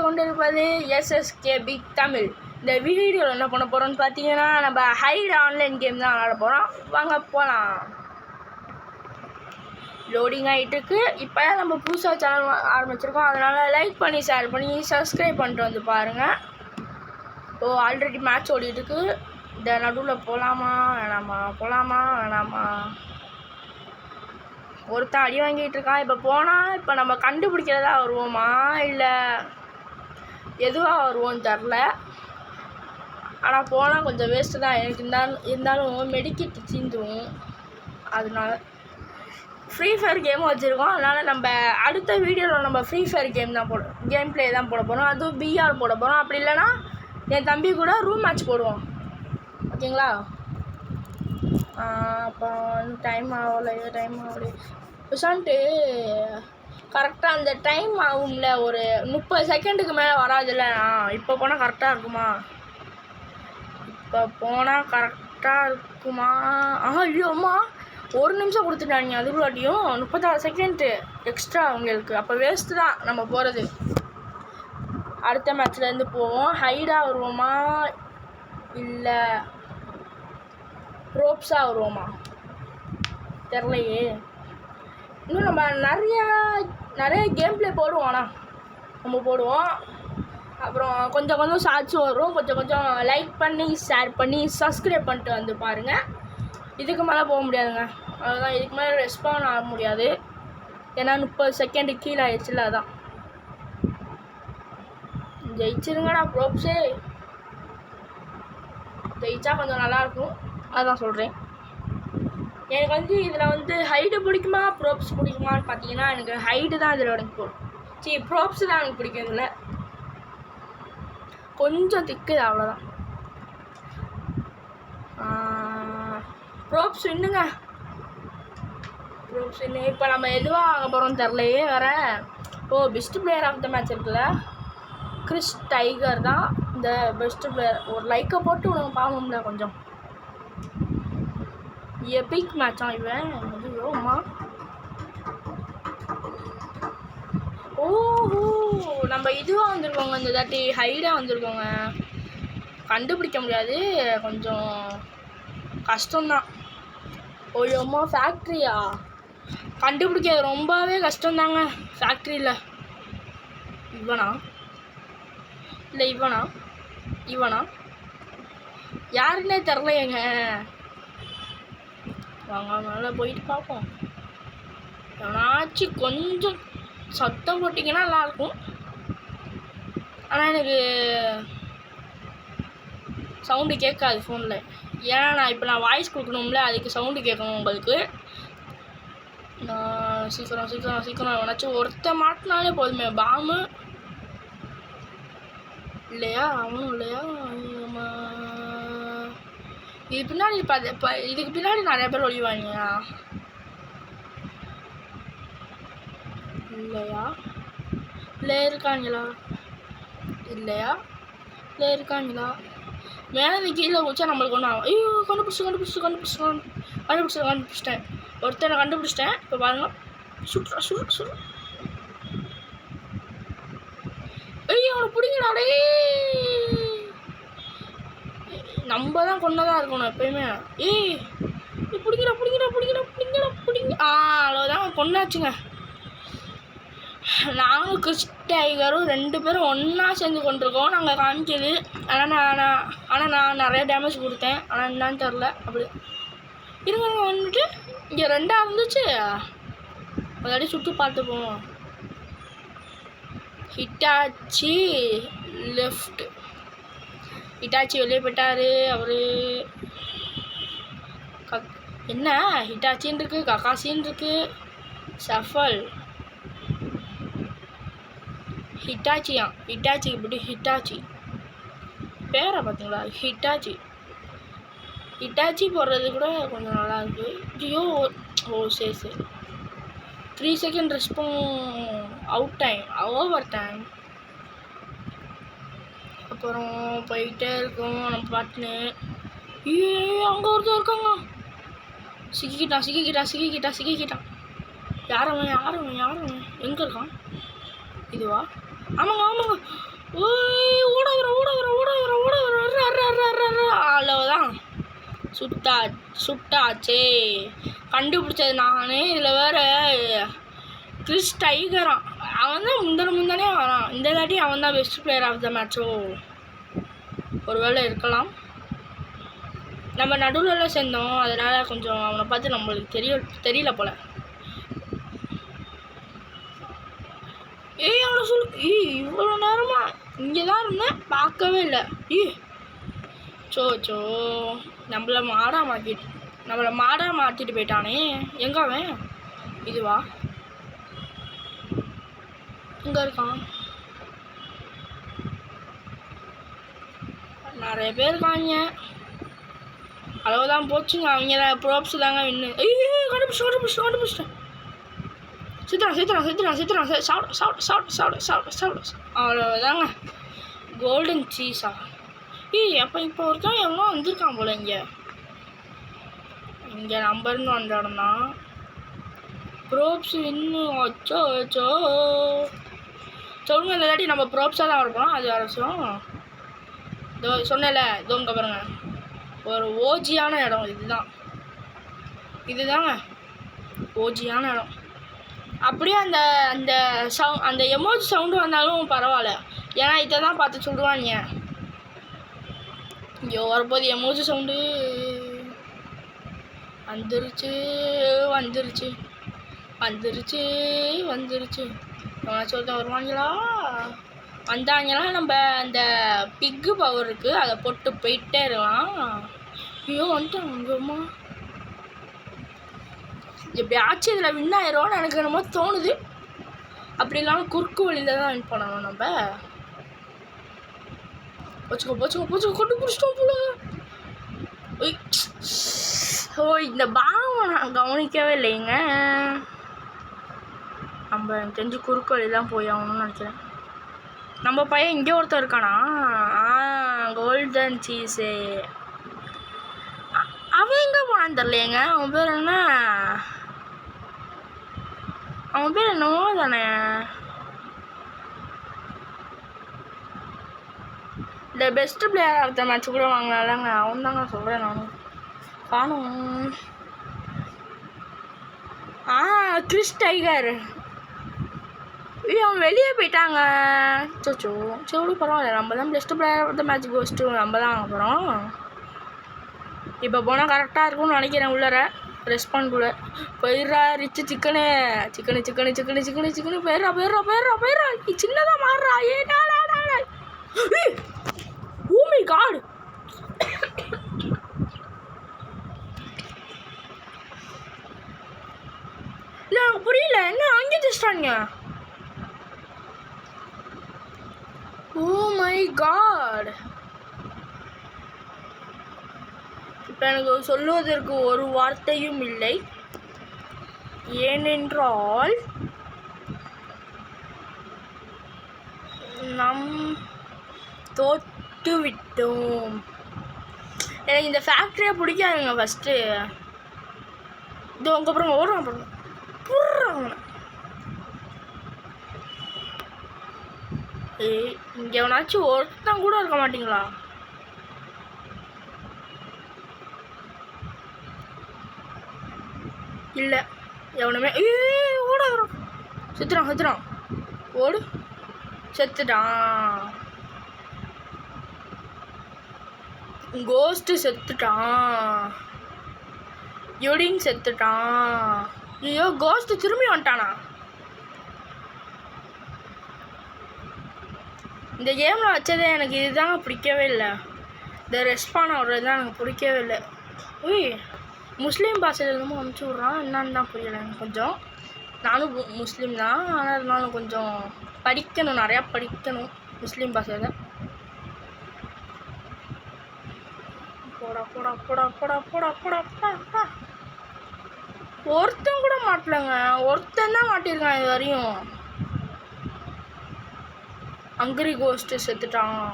கொண்டிருப்பது SSK big Tamil. இந்த வீடியோவில் என்ன பண்ண போகிறோம்னு பார்த்தீங்கன்னா, நம்ம ஹைட் ஆன்லைன் கேம் தான் விளாட போகிறோம். வாங்க போகலாம். லோடிங் ஆகிட்டுருக்கு. இப்போ தான் நம்ம புதுசாக சேனல் ஆரம்பிச்சிருக்கோம். அதனால் லைக் பண்ணி ஷேர் பண்ணி சப்ஸ்கிரைப் பண்ணிட்டு வந்து பாருங்கள். ஆல்ரெடி மேட்ச் ஓடிட்டுருக்கு. இந்த நடுவில் போகலாமா வேணாமா ஒருத்தன் அடி வாங்கிட்டு இருக்கான். இப்போ போனால் இப்போ நம்ம கண்டுபிடிக்கிறதா வருவோமா இல்லை எதுவாக வருவோன்னு தெரில. ஆனால் போனால் கொஞ்சம் வேஸ்ட்டு தான் எனக்கு. இருந்தாலும் மெடிக்கிட் தீந்துடும். அதனால ஃப்ரீ ஃபயர் கேமும் வச்சுருக்கோம். அதனால் நம்ம அடுத்த வீடியோவில் நம்ம ஃப்ரீ ஃபயர் கேம் ப்ளே தான் போட போகிறோம். அதுவும் பிஆர் போட போகிறோம். அப்படி இல்லைன்னா என் தம்பி கூட ரூம் மேட்ச் போடுவோம். ஓகேங்களா? அப்போ டைம் ஆகலை பேசான்ட்டு கரெக்டாக அந்த டைம் ஆகும்ல, ஒரு 30 செகண்டுக்கு மேலே வராதுல்ல. இப்போ போனால் கரெக்டாக இருக்குமா? ஐயோம்மா, 1 நிமிஷம் கொடுத்துட்டாங்க. அதுக்குள்ளாட்டியும் 36 செகண்டு எக்ஸ்ட்ரா அவங்களுக்கு. அப்போ வேஸ்ட்டு தான் நம்ம போகிறது. அடுத்த மேட்ச்லேருந்து போவோம். ஹைடாக வருவோமா இல்லை ரோப்ஸாக வருவோமா தெரிலையே. இன்னும் நம்ம நிறைய கேம் ப்ளே போடுவோம். ஆனால் நம்ம போடுவோம். அப்புறம் கொஞ்சம் ஷார்ட்ஸும் வரும். கொஞ்சம் லைக் பண்ணி ஷேர் பண்ணி சப்ஸ்கிரைப் பண்ணிட்டு வந்து பாருங்கள். இதுக்கு மேலே போக முடியாதுங்க. அதுதான், இதுக்கு மேலே ரெஸ்பாண்ட் ஆக முடியாது. ஏன்னா 30 செகண்டு கீழே ஆயிடுச்சுல. அதான் ஜெயிச்சிருங்கடா ப்ரோப்ஸே. ஜெயிச்சா கொஞ்சம் நல்லாயிருக்கும். அதான் சொல்கிறேன். எனக்கு இதில் ஹைடு பிடிக்குமா ப்ரோப்ஸ் பிடிக்குமான்னு பார்த்தீங்கன்னா, எனக்கு ஹைடு தான் இதில் எனக்கு பிடிக்கும். ப்ரோப்ஸ் தான் எனக்கு பிடிக்கும். இதில் கொஞ்சம் திக்கு, அவ்வளோதான். ப்ரோப்ஸ் இன்னுங்க. இப்போ நம்ம எதுவாக ஆக போகிறோம் தெரிலையே வேற. Best player of the match இருக்குல்ல, கிறிஸ் டைகர் தான் இந்த பெஸ்ட் பிளேயர். ஒரு லைக்கை போட்டு உனக்கு பாவம்ல கொஞ்சம். எபிக் மேட்சா இவன்? ஐயோம்மா. நம்ம இதுவாக வந்திருக்கோங்க. இந்த தாட்டி ஹைடாக வந்திருக்கோங்க. கண்டுபிடிக்க முடியாது, கொஞ்சம் கஷ்டம்தான். ஐயோம்மா, ஃபேக்ட்ரியா? கண்டுபிடிக்கிறது ரொம்பவே கஷ்டம்தாங்க ஃபேக்ட்ரியில். இவனா இல்லை இவனா யாருன்னே தெரிலையேங்க. வாங்க மேலே போயிட்டு பார்ப்போம். எவனாச்சும் கொஞ்சம் சத்தம் போட்டிங்கன்னா நல்லாயிருக்கும். ஆனால் எனக்கு சவுண்டு கேட்காது ஃபோனில். ஏன்னா நான் வாய்ஸ் கொடுக்கணும்ல, அதுக்கு சவுண்டு கேட்கணும் உங்களுக்கு. நான் சீக்கிரம் எவனாச்சும் ஒருத்த மாட்டினாலே போதுமே. பாம்பு இல்லையா? அவனும் இல்லையா? இதுக்கு பின்னாடி நிறைய பேர் ஒழிவாங்க. இல்லையா? இல்லை இருக்காங்களா? மேலே கீழே குடிச்சா நம்மளுக்கு ஒன்றும் ஆகும். ஐயோ, கண்டுபிடிச்சிட்டேன். ஒருத்தனை கண்டுபிடிச்சிட்டேன். இப்போ பாருங்க, சுற்று. ஐயோ, அவனை பிடிங்கடாடே. நம்ம தான் கொண்டதாக இருக்கணும் எப்பயுமே. பிடிக்கிறா. அவ்வளோதான், கொண்டாச்சுங்க. நானும் கிறிஸ் டைகரும் 2 பேரும் ஒன்றா சேர்ந்து கொண்டிருக்கோம். நாங்கள் காமிச்சது. ஆனால் நான் நிறைய டேமேஜ் கொடுத்தேன். ஆனால் என்னான்னு தெரில. அப்படி இருங்க வந்துட்டு இங்கே 2 இருந்துச்சு. அதாடி சுற்றி பார்த்துப்போம். Hitachi left. ஹிட்டாச்சி வெளியே போயிட்டாரு. அவரு என்ன ஹிட்டாச்சின்னு இருக்கு, ககாசின்னு இருக்கு, ஷஃபல். ஹிட்டாச்சி இப்படி ஹிட்டாச்சி பேரை பார்த்தீங்களா? ஹிட்டாச்சி போடுறது கூட கொஞ்சம் நல்லா இருக்கு. ஐயோ, சரி 3 செகண்ட் ரெஸ்பான் ஓவர் டைம். அப்புறம் போயிட்டே இருக்கோம் நம்ம பாட்டுன்னு. அங்கே ஒருத்தர் இருக்காங்க. சிக்கிக்கிட்டான். யார் அவன்? எங்கே இருக்கான்? இதுவா? ஆமாங்க சுட்டாச்சே. கண்டுபிடிச்சது நானே. இதில் வேற கிறிஸ் டைகரான், அவன் தான் முந்தானே வரான். இந்த தாட்டி அவன் தான் பெஸ்ட் பிளேயர் ஆஃப் த மேட்சோ ஒருவேளை இருக்கலாம். நம்ம நடுவில் சேர்ந்தோம், அதனால் கொஞ்சம் அவனை பார்த்து நம்மளுக்கு தெரியல போல். அவனை இவ்வளோ நேரமா இங்கே தான் இருந்தேன், பார்க்கவே இல்லை. சோ நம்மளை மாடாக மாற்றிட்டு போயிட்டானே. எங்கே அவன்? இதுவா? இங்கே இருக்கான். நிறைய பேர் இருக்காங்க. அளவுதான் போச்சுங்க. அவங்க தான் ப்ரோப்ஸ் தாங்க வின்னு. கண்டுபிடிச்சிட்டேன். அவ்வளோதாங்க. Golden seesaw? இப்போ ஒருத்தன் எவ்வளோ வந்திருக்கான் போல. இங்கே நம்பர்னு வந்த இடம் தான். ப்ரோப்ஸ் இன்னும் வச்சோ சொல்லுங்க. இந்த தாட்டி நம்ம ப்ரோப்ஸாக தான் இருப்போம். அது அரசும் இதோ சொன்னல. இதோ இங்கே பாருங்க, ஒரு ஓஜியான இடம். இதுதாங்க ஓஜியான இடம். அப்படியே அந்த எமோஜி சவுண்டு வந்தாலும் பரவாயில்ல, ஏன்னா இதை தான் பார்த்து சொல்லுவாங்க. இங்கே வரப்போது எமோஜி சவுண்டு வந்துருச்சு. எவனாச்சும் ஒருத்தன் வருவாங்களா? வந்தாங்கன்னா நம்ம அந்த பிக்கு பவர் இருக்குது, அதை போட்டு போயிட்டே இருக்கலாம். வந்துட்டாங்கம்மா. எப்படியாச்சும் இதில் வின் ஆயிரோன்னு எனக்கு என்னமோ தோணுது. அப்படி இல்லாமல் குறுக்கு வழியில் தான் வின் பண்ணணும் நம்ம. போச்சுக்கோ கொண்டு பிடிச்சிட்டோம் போல. இந்த பாவம் நான் கவனிக்கவே இல்லைங்க. நம்ம தெரிஞ்சு குறுக்கு வழி தான் போய் ஆகணும்னு நினைக்கிறேன். நம்ம பையன் இங்கே ஒருத்தர் இருக்கானா? Golden cheese. அவன் எங்கே போனான்னு தெரியலையேங்க. அவன் பேர் என்னவோ தானே. இந்த best player of the match கூட வாங்கினாலங்க. அவன் தாங்க சொல்கிறேன் நானும். காணும். Chris Tiger. அவன் வெளியே போயிட்டாங்க. சரி பரவாயில்ல, நம்ம தான் best player of the match கோஸ்ட்டு நம்ம தான் வாங்க போகிறோம். இப்போ போனால் கரெக்டாக இருக்கும்னு நினைக்கிறேன். உள்ளார ரெஸ்பாண்ட் கூட போயிடுறா. ரிச்சு சிக்கனு போயிடுறா. சின்னதாக மாறுறா. Oh my God. இல்லை எனக்கு புரியல, என்ன அங்கே ஜஸ்டாங்க. Oh my God. இப்போ எனக்கு சொல்லுவதற்கு ஒரு வார்த்தையும் இல்லை. ஏனென்றால் நம் தோற்று விட்டோம். எனக்கு இந்த ஃபேக்ட்ரியை பிடிக்காதுங்க. ஃபஸ்ட்டு இது உங்க அப்புறம் ஓடுறான் பாருங்க. இங்கே எவனாச்சும் ஒருத்தன் கூட இருக்க மாட்டீங்களா? இல்லை எவனுமே. ஓட வரும். செத்துறான். ஓடு. செத்துட்டான். கோஸ்ட்டு செத்துட்டான். யூடிங் செத்துட்டான். ஐயோ கோஸ்ட்டு திரும்பி வந்துட்டானா? இந்த கேமில் வச்சதே எனக்கு இதுதாங்க பிடிக்கவே இல்லை. இந்த ரெஸ்பான் ஆடுறது தான் எனக்கு பிடிக்கவே இல்லை. முஸ்லீம் பாஷையிலேருந்தும் அனுப்பிச்சி விட்றான். என்னான்னு தான் புரியலை எனக்கு கொஞ்சம். நானும் முஸ்லீம் தான், ஆனால் இருந்தாலும் கொஞ்சம் படிக்கணும், நிறையா படிக்கணும் முஸ்லீம் பாஷையில். போடா. ஒருத்தன் கூட மாட்டலங்க. ஒருத்தன் தான் மாட்டியிருக்கான் இது வரையும். அங்கிரி கோஸ்ட்டு செத்துட்டான்.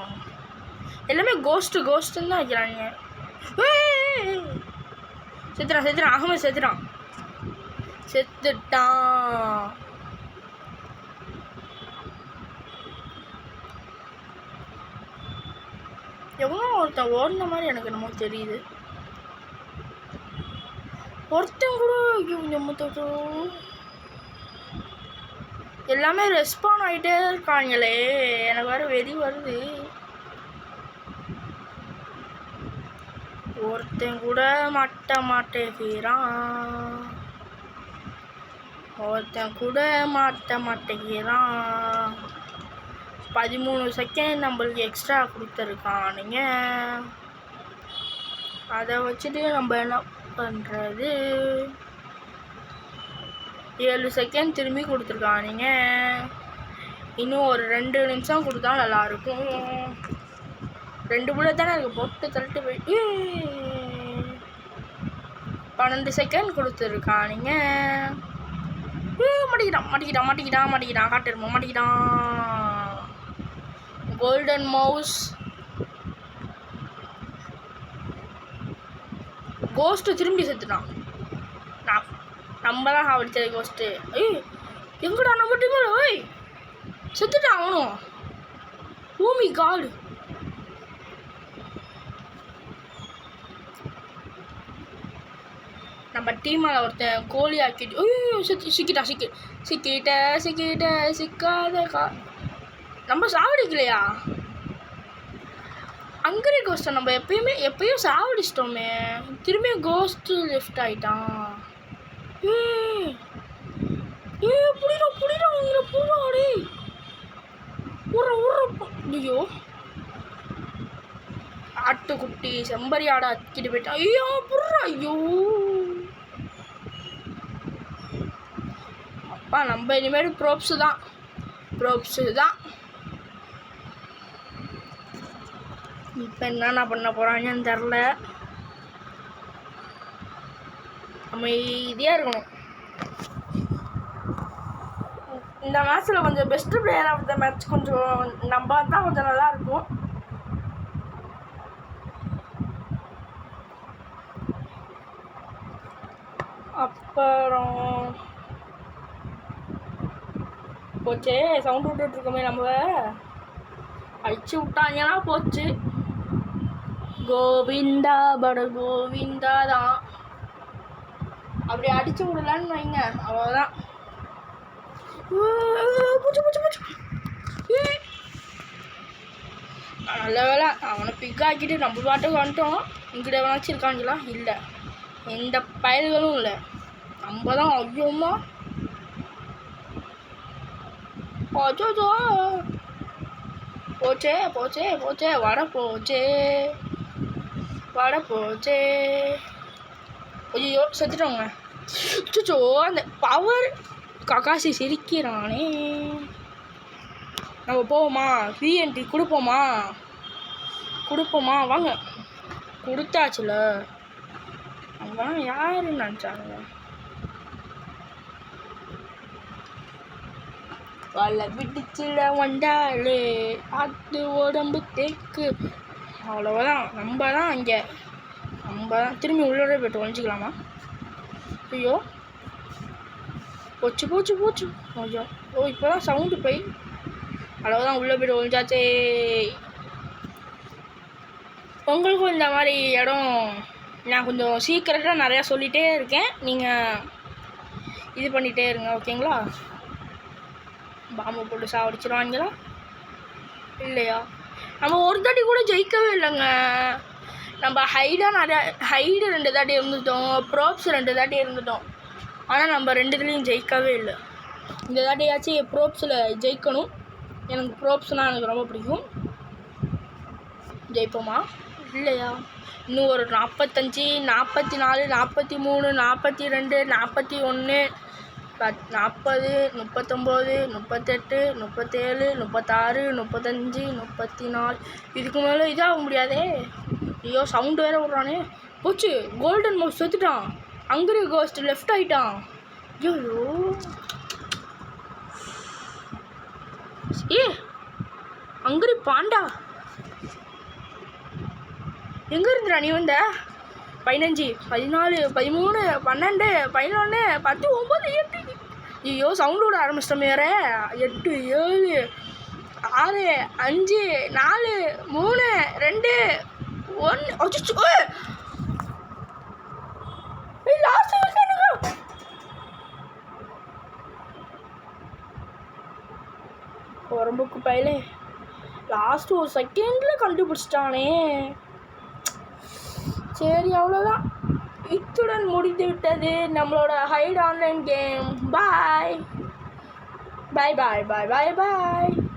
எல்லாமே கோஸ்ட்டுன்னு தான் வைக்கிறாங்க. செத்துட்டான். அகமது செத்துட்டான். எவ்வளோ ஒருத்தன் ஓடின மாதிரி எனக்கு என்னமோ தெரியுது. ஒருத்தன் கூட எல்லாமே ரெஸ்பாண்ட் ஆகிட்டே இருக்காங்களே, எனக்கு வேறு வெறி வருது. ஒருத்தன் கூட மாட்டேங்கிறான், ஒருத்தன் கூட மாட்டேங்கிறான். 13 செகண்ட் நம்மளுக்கு எக்ஸ்ட்ரா கொடுத்துருக்கானுங்க. அதை வச்சுட்டு நம்ம என்ன பண்ணுறது? 7 செகண்ட் திரும்பி கொடுத்துருக்கானுங்க. இன்னும் ஒரு 2 நிமிஷம் கொடுத்தா நல்லாயிருக்கும். 2 புல்லட் தானே இருக்குது, போட்டு தள்ளிட்டு போயிட்டு 12 செகண்ட் கொடுத்துருக்கானுங்க. மாட்டிக்கிட்டான் காட்டுருமா, மாட்டிக்கிட்டான். கோல்டன் மவுஸ் கோஸ்ட்டு திரும்பி செத்துட்டான். நம்ம தான் சாப்பிடுச்சது கோஸ்ட்டு. எங்கடா நம்ம டீமில்? ஓய் செத்துட்டான் அவனும். ஓமி காடு. நம்ம டீமில் ஒருத்தன் கோழி ஆக்கிட்டு சிக்காத நம்ம சாவடிக்கலையா? அங்கரே கோஸ்ட்டை நம்ம எப்பயும் சாவடிச்சிட்டோமே. திரும்பி கோஸ்ட்டு லெஃப்ட் ஆகிட்டான். புடிடா உங்களை பூராடே ஐயோ, ஆட்டுக்குட்டி செம்பரி ஆடை அக்கிட்டு போயிட்டான். ஐயோ புடுறா. ஐயோ அப்பா, நம்ம இனிமேல் ப்ரோப்ஸு தான். இப்போ என்னென்ன பண்ண போகிறாங்கன்னு தெரில. அமைதியாக இருக்கணும். இந்த மேட்ச்சில் கொஞ்சம் best player of the match கொஞ்சம் நம்ம தான் கொஞ்சம் நல்லாயிருக்கும். அப்புறம் போச்சே, சவுண்ட் விட்டுட்ருக்கோமே, நம்ம அடிச்சு விட்டாங்கன்னா போச்சு. கோவிந்தா பட கோவிந்தா தான். அப்படி அடிச்சு விடலான்னு வைங்க, அவ்வளோதான். நல்ல வேலை அவனை பிக் ஆக்கிட்டு நம்ம பாட்டுக்கு வந்துட்டோம். இங்கிட்ட எவனாச்சும் இருக்காங்களா? இல்லை, எந்த பயல்களும் இல்லை. நம்ம தான் ஐயோம்மா போச்சே வட போச்சே. ஐயோ செத்துட்டோங்க. சுச்சோ, அந்த பவர் ககாசி சிரிக்கிறானே. நம்ம போவோமா? விஎன்டி கொடுப்போமா? வாங்க. கொடுத்தாச்சுல. அவங்க யாருன்னு நினச்சாங்க? வலை விட்டுச்சுல வந்தாலே அது உடம்பு தேக்கு. அவ்வளோதான். நம்ம தான் இங்கே. நம்ம தான் திரும்பி உள்ளே போய்ட்டு ஒழிஞ்சிக்கலாமா? ஐயோ போச்சு. ஐயோ இப்போ தான் சவுண்டு போய் அவ்வளோதான், உள்ளே போய்ட்டு ஒழிஞ்சாச்சே. உங்களுக்கும் இந்த மாதிரி இடம் நான் கொஞ்சம் சீக்கிரட்டாக நிறையா சொல்லிகிட்டே இருக்கேன். நீங்கள் இது பண்ணிகிட்டே இருங்க, ஓகேங்களா? பாம்பு போட்டு சாவடிச்சிருவாங்களா? இல்லையா? நம்ம ஒரு தாட்டி கூட ஜெயிக்கவே இல்லைங்க. நம்ம ஹைடு 2 தாட்டி இருந்துட்டோம், ப்ரோப்ஸ் 2 தாட்டி இருந்துட்டோம். ஆனால் நம்ம 2 ஜெயிக்கவே இல்லை. இந்த தாட்டியாச்சும் ப்ரோப்ஸில் ஜெயிக்கணும். எனக்கு ப்ரோப்ஸ்னால் எனக்கு ரொம்ப பிடிக்கும். ஜெயிப்போமா? இல்லையா? இன்னும் ஒரு 45, 44, 43, 42, 41, 40, 39, 38, 37, 36, 35, 34. இதுக்கு மேலே இதாக முடியாதே. ஐயோ சவுண்டு வேறு விட்றானே. போச்சு, கோல்டன் மவுஸ் செத்துட்டான். அங்கரி கோஸ்ட் லெஃப்ட் ஆகிட்டான். ஐயோ அங்கரி பாண்டா எங்கே இருந்துடா நீ வந்த? 15, 14, 13, 12, 11, 10, 9, 8. ஐயோ சவுண்டு விட ஆரம்பிச்சிட்டோமே வேற. 8, 7, 6, 5, 4, 3, 2, 1. லாஸ்ட் ரொம்ப குப்பையிலே லாஸ்ட்டு ஒரு செகண்டில் கண்டுபிடிச்சிட்டானே. சரி, அவ்வளோதான். இத்துடன் முடிந்து விட்டது நம்மளோட ஹைட் ஆன்லைன் கேம். பாய் பாய் பாய் பாய் பாய் பாய்.